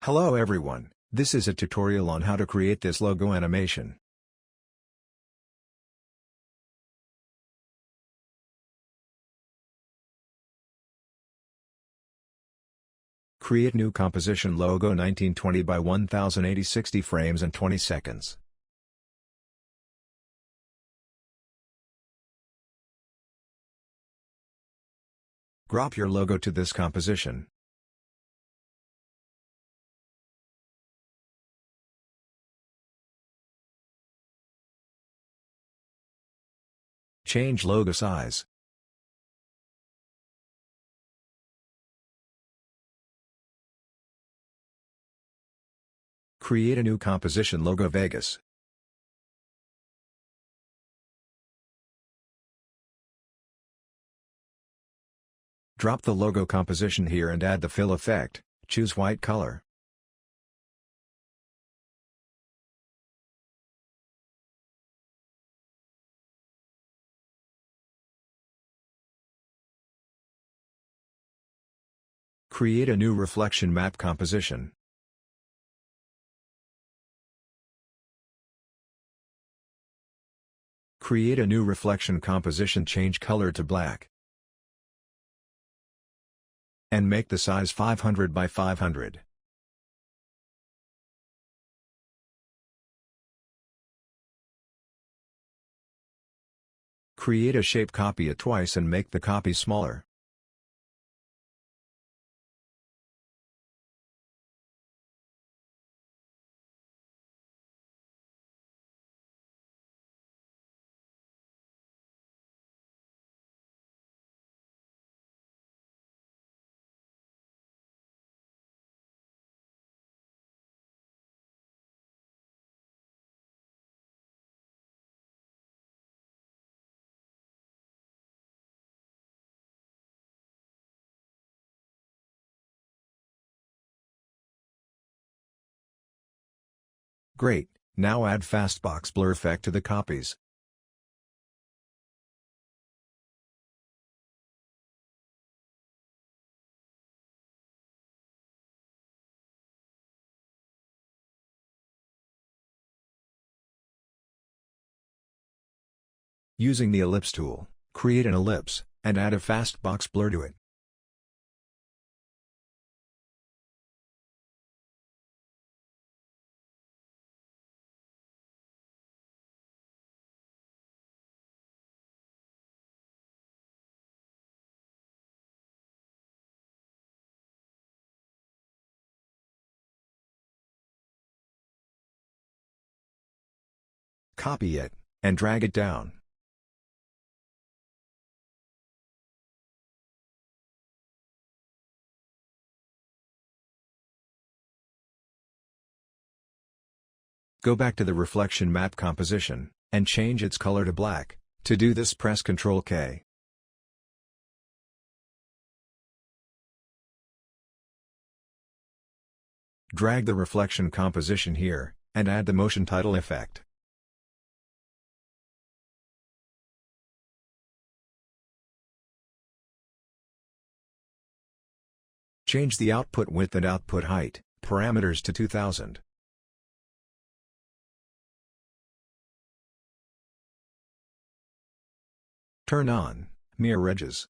Hello everyone, this is a tutorial on how to create this logo animation. Create new composition logo 1920 by 1080 60 frames and 20 seconds. Crop your logo to this composition. Change logo size. Create a new composition logo Vegas. Drop the logo composition here and add the fill effect, choose white color. Create a new reflection map composition. Create a new reflection composition, change color to black. And make the size 500 by 500. Create a shape, copy it twice and make the copy smaller. Great, now add fastbox blur effect to the copies. Using the ellipse tool, create an ellipse, and add a fastbox blur to it. Copy it, and drag it down. Go back to the reflection map composition, and change its color to black. To do this, press Ctrl K. Drag the reflection composition here, and add the motion title effect. Change the output width and output height parameters to 2000. Turn on mirror edges.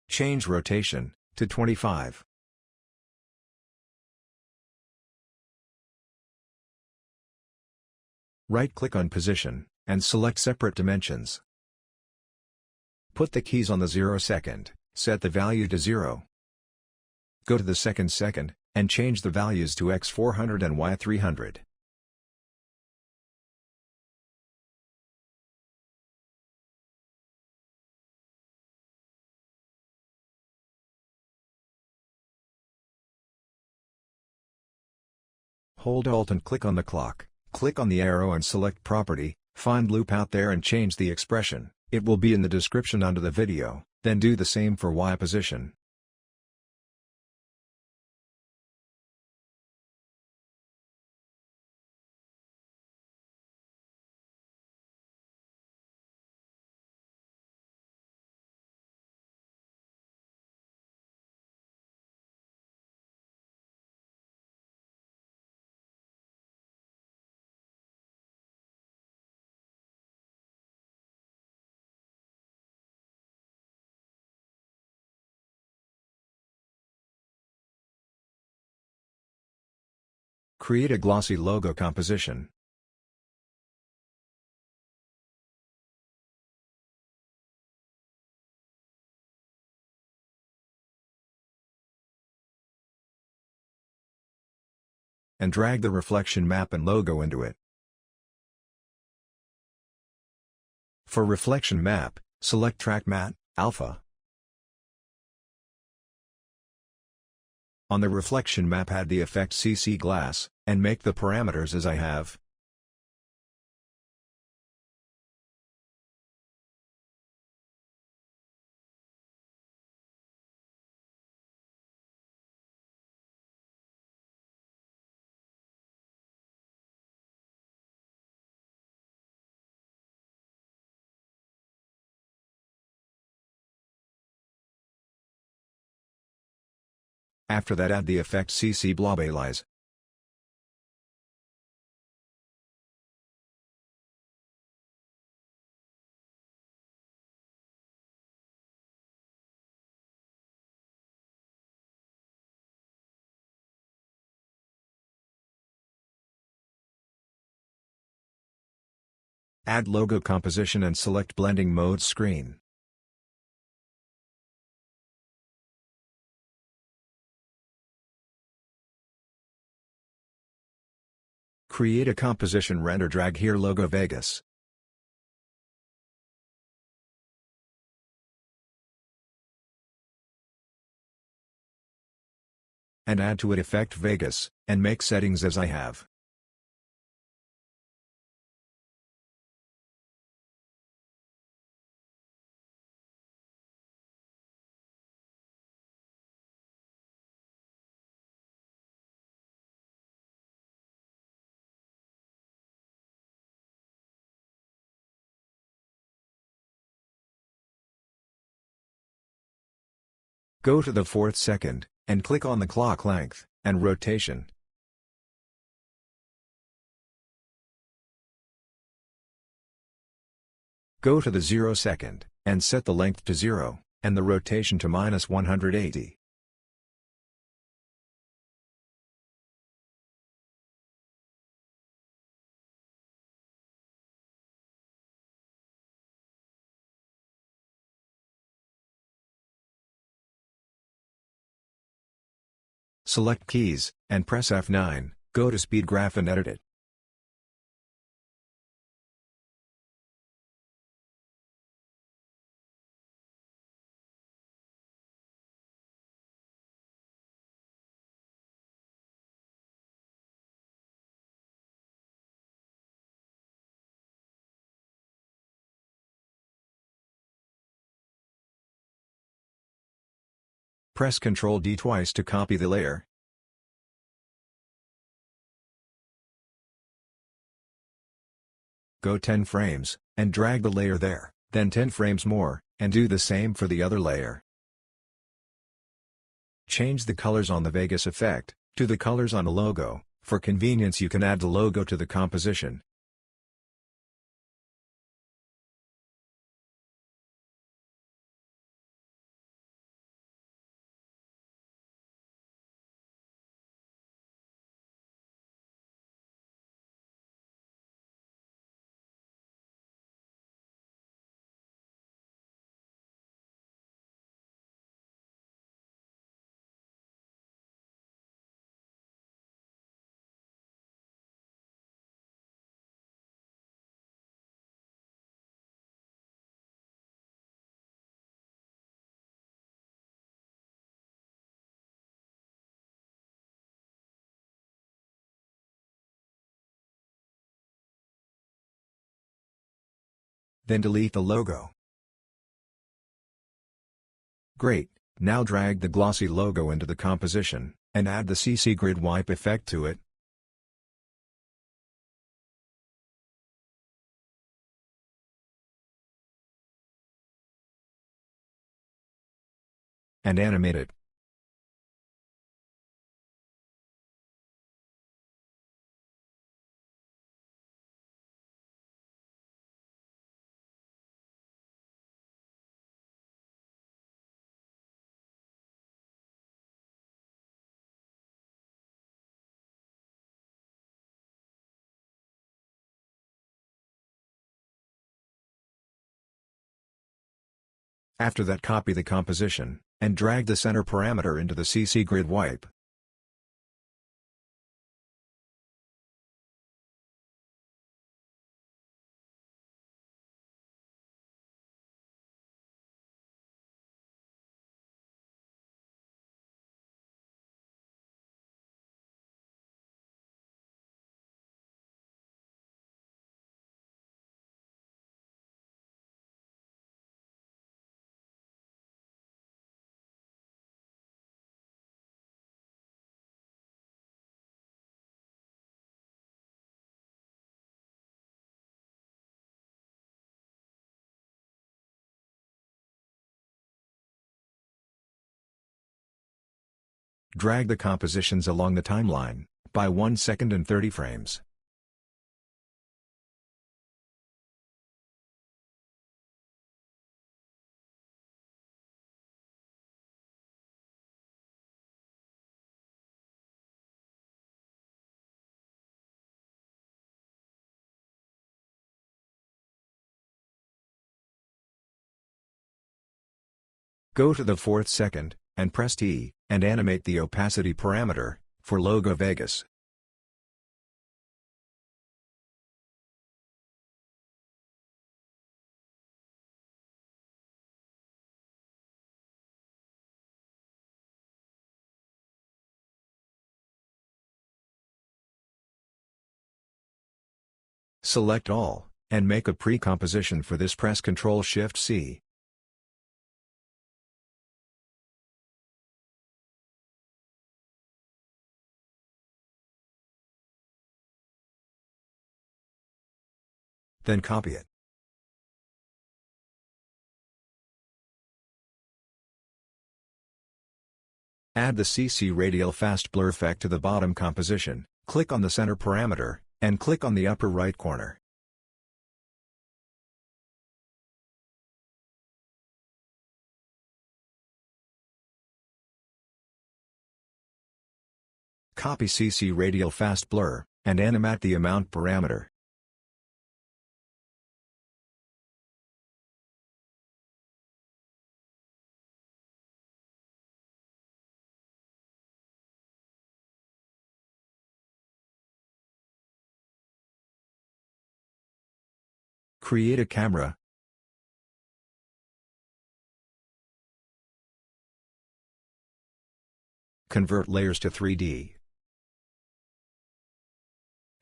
Change rotation to 25. Right-click on position, and select separate dimensions. Put the keys on the 0 second, set the value to 0. Go to the second, and change the values to x400 and y300. Hold Alt and click on the clock, click on the arrow and select Property, find loopOut there and change the expression. It will be in the description under the video, then do the same for Y position. Create a glossy logo composition. And drag the reflection map and logo into it. For reflection map, select Track Matte, Alpha. On the reflection map add the effect CC Glass, and make the parameters as I have. After that add the effect CC Globalize. Add logo composition and select blending mode screen. Create a composition render, drag here logo Vegas. And add to it effect Vegas, and make settings as I have. Go to the 4th second, and click on the clock length, and rotation. Go to the 0 second, and set the length to 0, and the rotation to -180. Select keys, and press F9, go to Speed Graph and edit it. Press Ctrl D twice to copy the layer. Go 10 frames, and drag the layer there, then 10 frames more, and do the same for the other layer. Change the colors on the Vegas effect to the colors on a logo. For convenience you can add the logo to the composition. Then delete the logo. Great, now drag the glossy logo into the composition, and add the CC Grid Wipe effect to it. And animate it. After that, copy the composition, and drag the center parameter into the CC grid wipe. Drag the compositions along the timeline, by 1 second and 30 frames. Go to the 4th second, and press T, and animate the opacity parameter, for logo Vegas. Select all, and make a pre-composition for this. Press Ctrl-Shift-C. Then copy it. Add the CC Radial Fast Blur effect to the bottom composition, click on the center parameter, and click on the upper right corner. Copy CC Radial Fast Blur, and animate the amount parameter. Create a camera. Convert layers to 3D.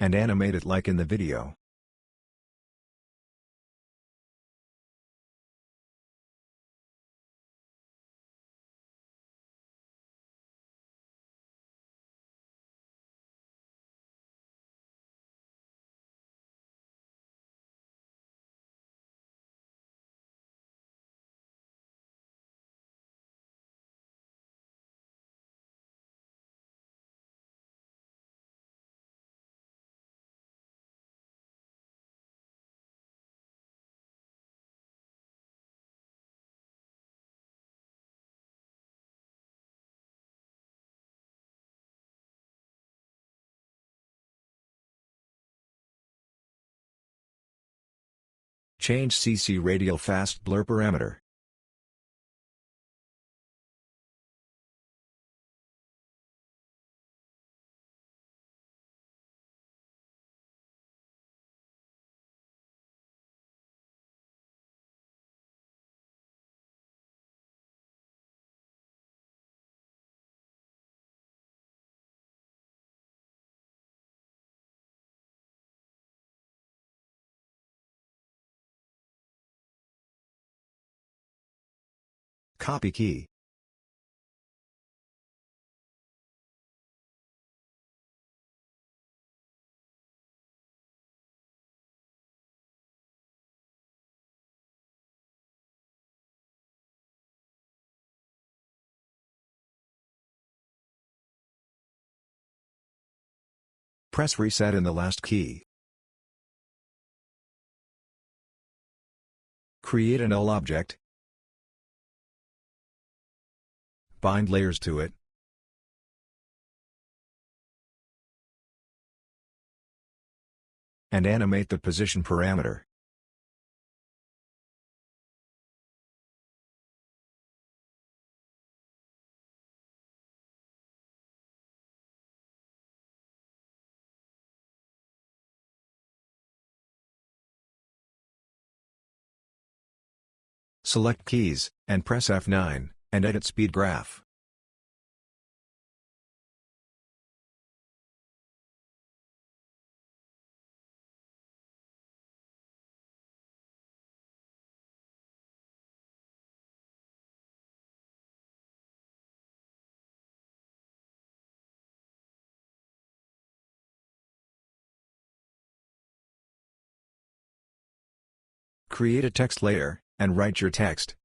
And animate it like in the video. Change CC Radial Fast Blur parameter. Copy key. Press reset in the last key. Create a null object. Bind layers to it. And animate the position parameter. Select Keys, and press F9, and edit Speed Graph. Create a text layer, and write your text.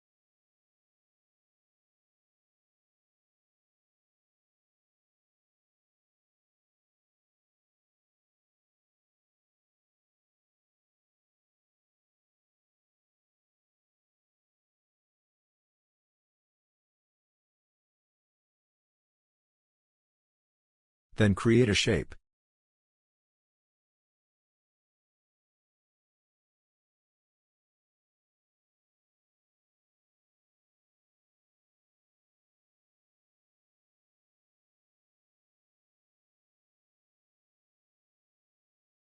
Then create a shape.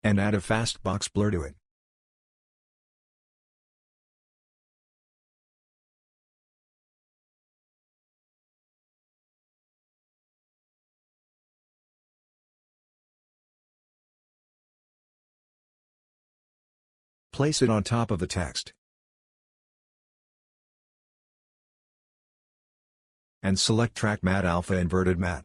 And add a fast box blur to it. Place it on top of the text. And select Track Matte Alpha Inverted Matte.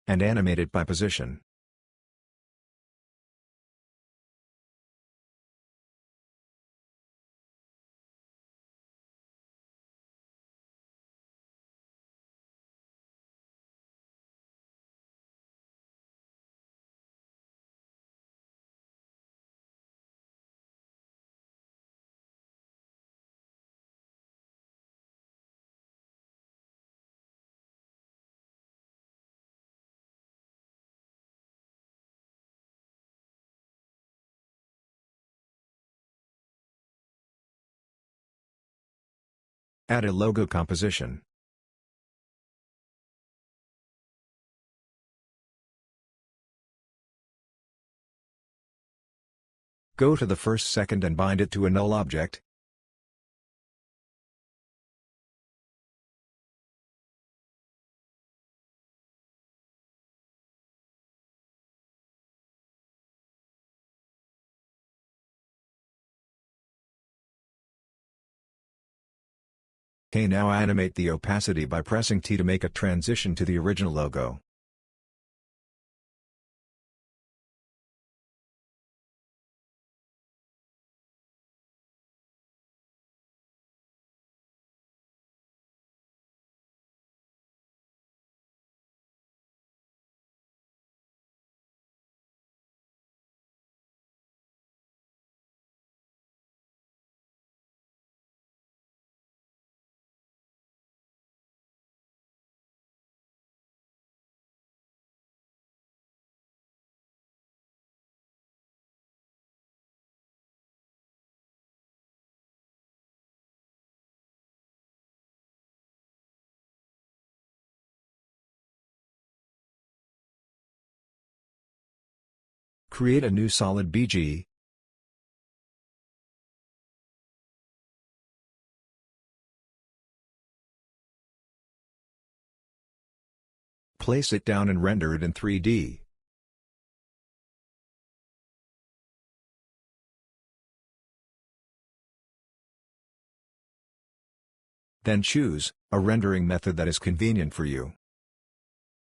And animate it by position. Add a logo composition. Go to the first second and bind it to a null object. Okay, now animate the opacity by pressing T to make a transition to the original logo. Create a new solid BG. Place it down and render it in 3D. Then choose a rendering method that is convenient for you.